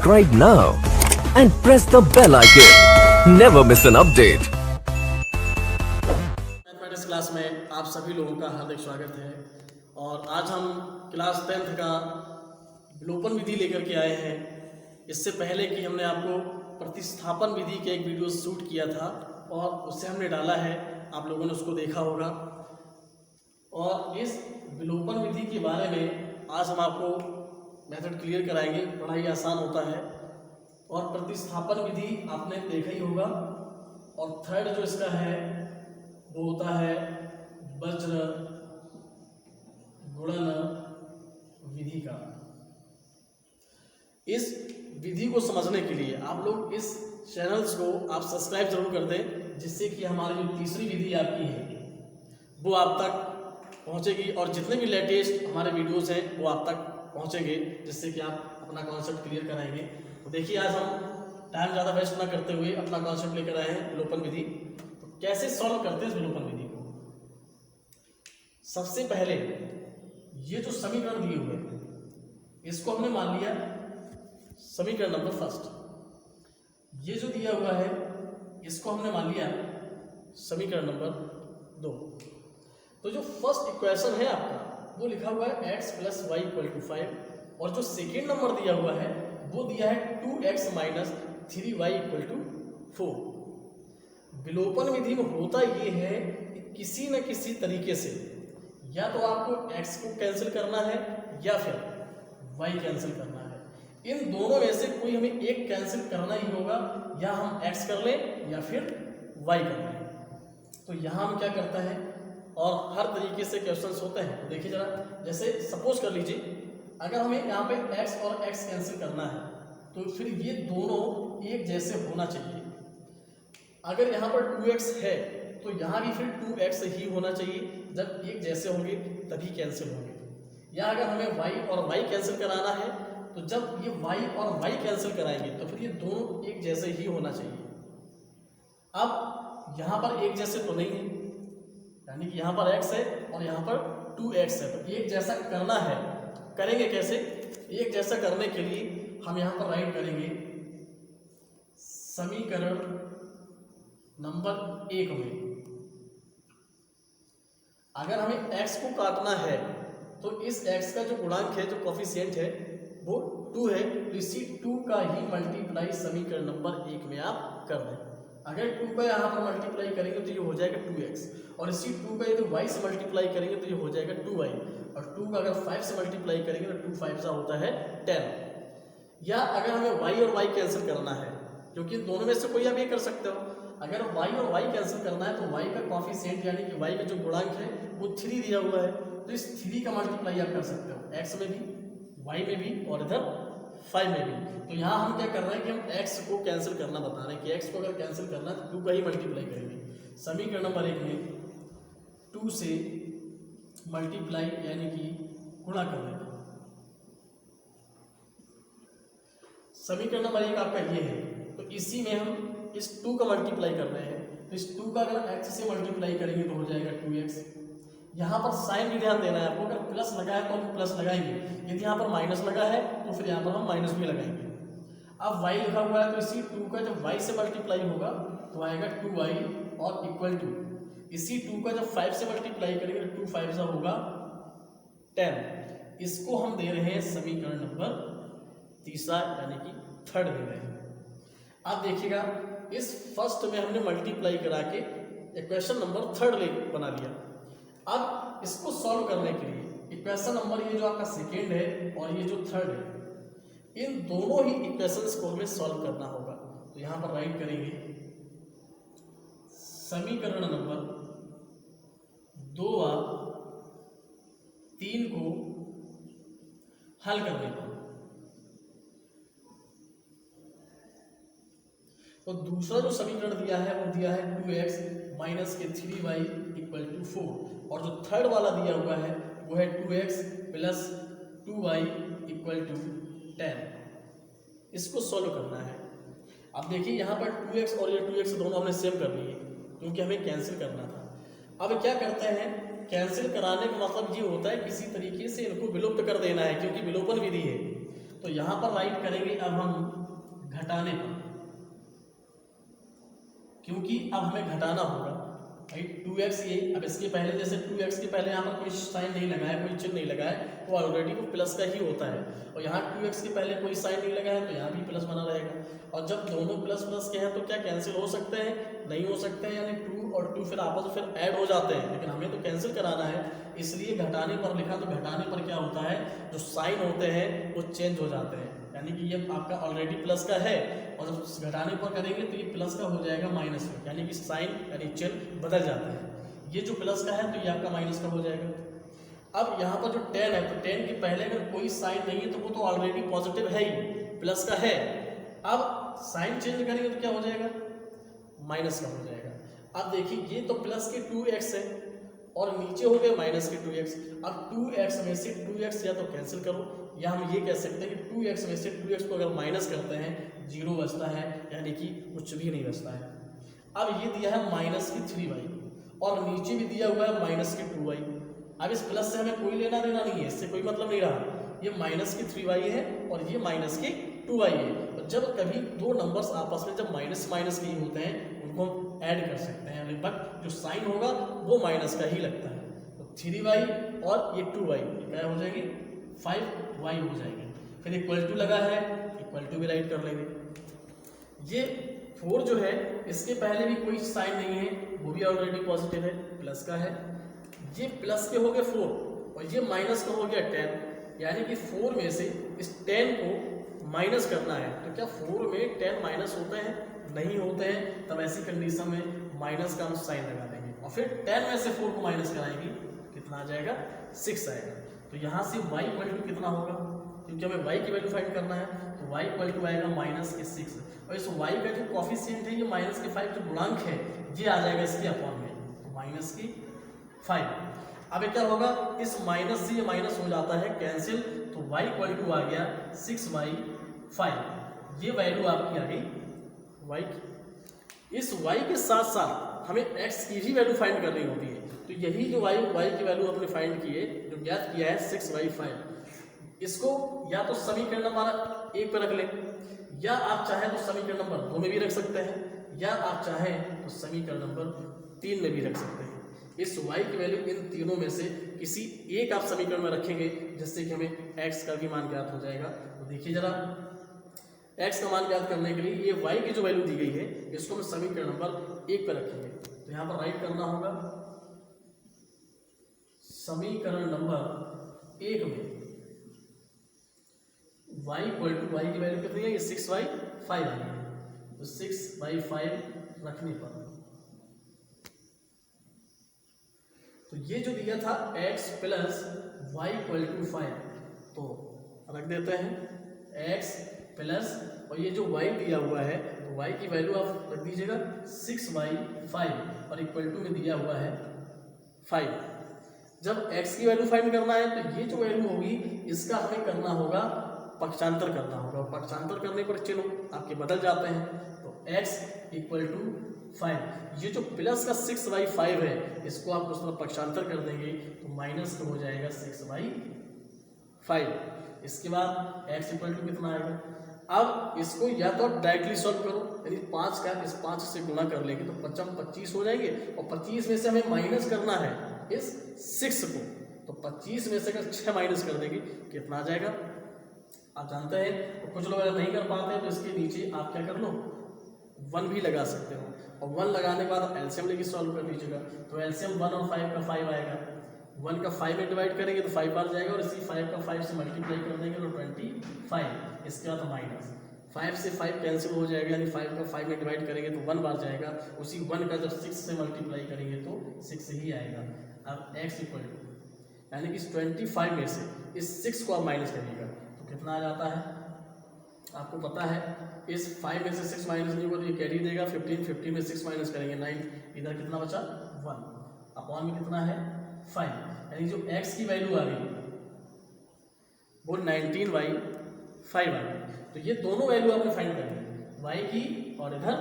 Subscribe now and press the bell icon. Never miss an update. Mathematics class में आप सभी लोगों का हार्दिक स्वागत है। और आज हम क्लास 10th का विलोपन विधि लेकर के आए हैं। इससे पहले कि हमने आपको प्रतिस्थापन विधि के एक वीडियो शूट किया था और उससे हमने डाला है, आप लोगों ने उसको देखा होगा। और इस विलोपन विधि के बारे में आज हम आपको मेथड क्लियर कराएंगे, बड़ा ही आसान होता है। और प्रतिस्थापन विधि आपने देखा ही होगा। और थर्ड जो इसका है वो होता है वज्र गुणन विधि का। इस विधि को समझने के लिए आप लोग इस चैनल्स को आप सब्सक्राइब जरूर कर दें, जिससे कि हमारी जो तीसरी विधि आपकी है वो आप तक पहुंचेगी और जितने भी लेटेस्ट हमारे वीडियोस हैं वो आप तक पहुंचेंगे, जिससे कि आप अपना कॉन्सेप्ट क्लियर कराएंगे। तो देखिए, आज हम टाइम ज़्यादा वेस्ट ना करते हुए अपना कॉन्सेप्ट लेकर आए हैं विलोपन विधि। तो कैसे सॉल्व करते हैं इस विलोपन विधि को? सबसे पहले ये जो समीकरण दिए हुए हैं इसको हमने मान लिया समीकरण नंबर फर्स्ट। ये जो दिया हुआ है इसको हमने मान लिया समीकरण नंबर 2। तो जो फर्स्ट इक्वेशन है आपका वो लिखा हुआ है x + y = 5 और जो सेकेंड नंबर दिया हुआ है वो दिया है 2x - 3y = 4। विलोपन विधि में होता ये है कि किसी न किसी तरीके से या तो आपको x को कैंसिल करना है या फिर y कैंसिल करना है। इन दोनों में से कोई हमें एक कैंसिल करना ही होगा, या हम x कर लें या फिर y कर लें। तो यहाँ हम क्या करते हैं, और हर तरीके से क्वेश्चंस होते हैं। तो देखिए जरा, जैसे सपोज कर लीजिए अगर हमें यहाँ पे x और x कैंसिल करना है तो फिर ये दोनों एक जैसे होना चाहिए। अगर यहाँ पर 2x है तो यहाँ भी फिर 2x ही होना चाहिए। जब एक जैसे होंगे तभी कैंसिल होंगे। या अगर हमें y और y कैंसिल कराना है तो जब ये y और y कैंसिल कराएंगे तो फिर ये दोनों एक जैसे ही होना चाहिए। अब यहाँ पर एक जैसे तो नहीं है, यानी कि यहाँ पर x है और यहाँ पर 2x है, तो एक जैसा करना है। करेंगे कैसे? एक जैसा करने के लिए हम यहाँ पर राइट करेंगे समीकरण नंबर 1 में अगर हमें x को काटना है तो इस x का जो गुणांक है, जो कोफिशिएंट है वो 2 है, तो इसी 2 का ही मल्टीप्लाई समीकरण नंबर 1 में आप कर दें। अगर 2 का यहाँ पर मल्टीप्लाई करेंगे तो ये हो जाएगा 2x, और इसी 2 का यदि y से मल्टीप्लाई करेंगे तो ये हो जाएगा 2y, और 2 का अगर 5 से मल्टीप्लाई करेंगे तो 2 5 होता है 10। या अगर हमें y और y कैंसिल करना है, क्योंकि दोनों में से कोई आप ये कर सकते हो। अगर y और y कैंसिल करना है तो y का कोफिशिएंट यानी कि y का जो गुणांक है वो 3 दिया हुआ है, तो इस 3 का मल्टीप्लाई आप कर सकते हो, x में भी y में भी और इधर 5 में भी। तो यहाँ हम क्या कर रहे हैं कि हम x को कैंसिल करना बता रहे हैं कि x को अगर कैंसिल करना है तो 2 का ही मल्टीप्लाई करेंगे। समीकरण नंबर 1 में 2 से मल्टीप्लाई यानी कि गुणा कर देना। समीकरण नंबर 1 आपका ये है, तो इसी में हम इस 2 का मल्टीप्लाई कर रहे हैं, तो इस 2 का अगर x से मल्टीप्लाई करेंगे तो हो जाएगा 2x। यहाँ पर साइन भी ध्यान देना है आपको, अगर प्लस लगा है तो हम प्लस लगाएंगे, यदि यहाँ पर माइनस लगा है तो फिर यहाँ पर हम माइनस भी लगाएंगे। अब y लिखा हुआ है तो इसी 2 का जब y से मल्टीप्लाई होगा तो आएगा 2y और इक्वल टू इसी 2 का जब 5 से मल्टीप्लाई करेंगे तो 2 5 होगा 10। इसको हम दे रहे हैं समीकरण नंबर 3 यानी कि थर्ड दे रहे हैं। अब देखिएगा, इस फर्स्ट में हमने मल्टीप्लाई करा के इक्वेशन नंबर 3 बना लिया। अब इसको सॉल्व करने के लिए इक्वेशन नंबर ये जो आपका सेकेंड है और ये जो थर्ड है, इन दोनों ही इक्वेशंस को हमें सॉल्व करना होगा। तो यहाँ पर राइट करेंगे समीकरण नंबर 2 और 3 को हल करने पर। तो दूसरा जो समीकरण दिया है वो दिया है 2x - 3y = 4, और जो थर्ड वाला दिया हुआ है वो है 2x + 2y = 10। इसको सॉल्व करना है। अब देखिए यहाँ पर 2x और ये 2x दोनों हमने सेम कर लिए क्योंकि हमें कैंसिल करना था। अब क्या करते हैं, कैंसिल कराने का मतलब ये होता है किसी तरीके से इनको विलुप्त कर देना है, क्योंकि विलोपन विधि है। तो यहाँ पर राइट करेंगे अब हम घटाने पर, क्योंकि अब हमें घटाना होगा राइट। 2x ये, अब इसके पहले जैसे 2x के पहले यहाँ पर कोई साइन नहीं लगा है, कोई चिन्ह नहीं लगा है, तो ऑलरेडी वो प्लस का ही होता है। और यहाँ 2x के पहले कोई साइन नहीं लगा है तो यहाँ भी प्लस बना रहेगा। और जब दोनों प्लस प्लस के हैं तो क्या कैंसिल हो सकते हैं? नहीं हो सकते हैं, यानी 2 और 2 फिर आपस में फिर ऐड हो जाते हैं, लेकिन हमें तो कैंसिल कराना है, इसलिए घटाने पर लिखा। तो घटाने पर क्या होता है, जो साइन होते हैं वो चेंज हो जाते हैं, यानी कि ये आपका ऑलरेडी प्लस का है और जब घटाने पर करेंगे तो ये प्लस का हो जाएगा माइनस में, यानी कि साइन यानी चिन्ह बदल जाता है। ये जो प्लस का है तो ये आपका माइनस का हो जाएगा। अब यहाँ पर जो 10 है, तो 10 के पहले अगर कोई साइन नहीं है तो वो तो ऑलरेडी पॉजिटिव है ही, प्लस का है। अब साइन चेंज करेंगे तो क्या हो जाएगा, माइनस का हो जाएगा। अब देखिए ये तो प्लस के 2x है और नीचे हो गए माइनस के 2x। अब 2x में से 2x या तो कैंसिल करो, या हम ये कह सकते हैं कि 2x में से 2x को अगर माइनस करते हैं 0 बचता है, यानी कि कुछ भी नहीं बचता है। अब ये दिया है माइनस की 3y और नीचे भी दिया हुआ है माइनस के 2y। अब इस प्लस से हमें कोई लेना देना नहीं है, इससे कोई मतलब नहीं रहा। ये माइनस की 3y है और ये माइनस की 2y है। तो जब कभी दो नंबर्स आपस में जब माइनस माइनस के ही होते हैं उनको हम ऐड कर सकते हैं, बट जो साइन होगा वो माइनस का ही लगता है। तो 3y और ये 2y क्या हो जाएगी, 5y हो जाएगी। फिर इक्वल टू लगा है, इक्वल टू भी राइट कर लेंगे। ये 4 जो है इसके पहले भी कोई साइन नहीं है, वो भी ऑलरेडी पॉजिटिव है, प्लस का है। ये प्लस के हो गए 4 और ये माइनस का हो गया 10, यानी कि 4 में से इस 10 को माइनस करना है। तो क्या 4 में 10 माइनस होते हैं? नहीं होते हैं। तब ऐसी कंडीशन में माइनस का हम साइन लगा देंगे और फिर 10 में से 4 को माइनस कराएंगे, कितना आ जाएगा, 6 आएगा। तो यहाँ से y इक्वल टू कितना होगा, क्योंकि हमें y की वैल्यू फाइंड करना है, तो y इक्वल टू आएगा माइनस के 6। और इस y का जो कॉफिशिएंट है, ये माइनस के 5 जो गुणांक है, ये आ जाएगा इसके अपॉन में, तो माइनस की 5। अब क्या होगा, इस माइनस से ये माइनस हो जाता है कैंसिल, तो y इक्वल टू आ गया 6/5। ये वैल्यू आपकी आ गई y की। इस y के साथ साथ हमें x की भी वैल्यू फाइंड करनी होती है। तो यही जो y की वैल्यू हमने फाइंड की है, जो ज्ञात किया है 6/5, इसको या तो समीकरण नंबर 1 पर रख लें, या आप चाहें तो समीकरण नंबर 2 में भी रख सकते हैं, या आप चाहें तो समीकरण नंबर 3 में भी रख सकते हैं। इस y की वैल्यू इन तीनों में से किसी एक आप समीकरण में रखेंगे, जिससे कि हमें x का भी मान ज्ञात हो जाएगा। तो देखिए जरा, x का मान ज्ञात करने के लिए ये y की जो वैल्यू दी गई है, इसको हम समीकरण नंबर 1 पर रखेंगे। तो यहाँ पर राइट करना होगा समीकरण नंबर 1 में y इक्वल टू, y की वैल्यू कितनी है, ये 6/5 आ गई। तो 6/5 रखने पर तो ये जो दिया था x plus y equal to 5, तो रख देते हैं x प्लस, और ये जो y दिया हुआ है तो y की वैल्यू आप रख दीजिएगा 6/5 और इक्वल टू में दिया हुआ है 5। जब x की वैल्यू फाइंड करना है तो ये जो वैल्यू होगी इसका हमें करना होगा पक्षांतर करना होगा। पक्षांतर करने पर चिन्ह आपके बदल जाते हैं। तो x इक्वल टू 5, ये जो प्लस का 6/5 है, इसको आप उस तरफ पक्षांतर कर देंगे तो माइनस का हो जाएगा 6/5। इसके बाद x इक्वल टू कितना आएगा। अब इसको या तो डायरेक्टली सॉल्व करो, यानी 5 का इस 5 से गुणा कर लेंगे तो 25 हो जाएंगे, और 25 में से हमें माइनस करना है इस 6 को, तो 25 में से अगर 6 माइनस कर देंगे कितना आ जाएगा आप जानते हैं। तो कुछ लोग अगर नहीं कर पाते हैं तो इसके नीचे आप क्या कर लो, 1 भी लगा सकते हो, और 1 लगाने के बाद एलसीएम लेके सॉल्व कर लीजिएगा। तो एलसीएम 1 और 5 का 5 आएगा, 1 का 5 में डिवाइड करेंगे तो 5 बार जाएगा, और इसी 5 का 5 से मल्टीप्लाई कर देंगे तो 25। इसके बाद माइनस 5 से 5 कैंसिल हो जाएगा, यानी 5 का 5 में डिवाइड करेंगे तो 1 बार जाएगा, उसी 1 का जब 6 से मल्टीप्लाई करेंगे तो 6 ही आएगा। अब x इक्वल टू, यानी कि इस 25 में से इस 6 को आप माइनस करिएगा तो कितना आ जाता है आपको पता है। इस 5 में से 6 माइनस नहीं होगा तो ये कैरी देगा 15 में 6 माइनस करेंगे 9, इधर कितना बचा 1, अपॉन में कितना है 5, यानी जो x की वैल्यू आ गई वो 19/5 आ गई। तो ये दोनों वैल्यू आपने फाइंड करनी है, y की और इधर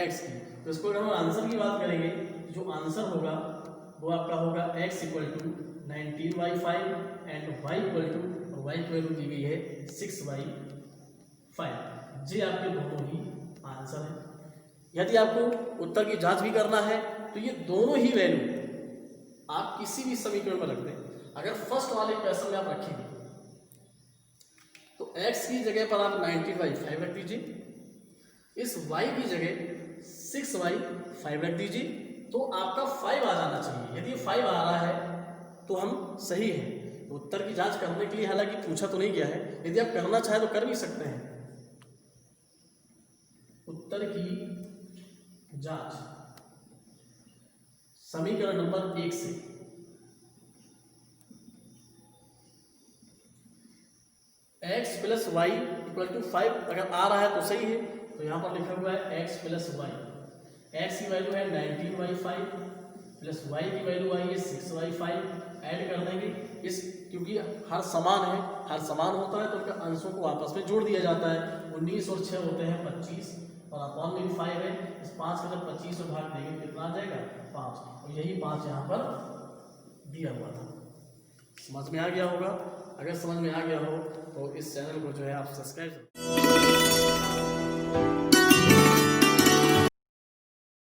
x की। तो इसको अगर हम आंसर की बात करेंगे, जो आंसर होगा वो आपका होगा x equal to 19/5 and y equal to, y की वैल्यू दी गई है 6/5। ये आपके दोनों ही आंसर है। यदि आपको उत्तर की जांच भी करना है तो ये दोनों ही वैल्यू आप किसी भी समीकरण में रख दें। अगर फर्स्ट वाले क्वेश्चन में आप रखेंगे तो x की जगह पर आप 90/5 रख दीजिए, इस y की जगह 6/5 रख दीजिए, तो आपका 5 आ जाना चाहिए। यदि 5 आ रहा है तो हम सही हैं। तो उत्तर की जांच करने के लिए हालांकि पूछा तो नहीं गया है, यदि आप करना चाहें तो कर भी सकते हैं। उत्तर की जांच समीकरण नंबर 1 से x + y = 5 अगर आ रहा है तो सही है। तो यहाँ पर लिखा हुआ है x + y। x की वैल्यू है 19/5 प्लस y की वैल्यू आई है 6/5। ऐड कर देंगे इस, क्योंकि हर समान है, हर समान होता है तो उनके अंशों को आपस में जोड़ दिया जाता है। 19 और 6 होते हैं 25 और अपॉन में भी 5 है। इस 5 का जब 25 में भाग देंगे कितना आ जाएगा 5, और यही 5 यहाँ पर दिया हुआ था। समझ में आ गया होगा। अगर समझ में आ गया हो तो इस चैनल को जो है आप सब्सक्राइब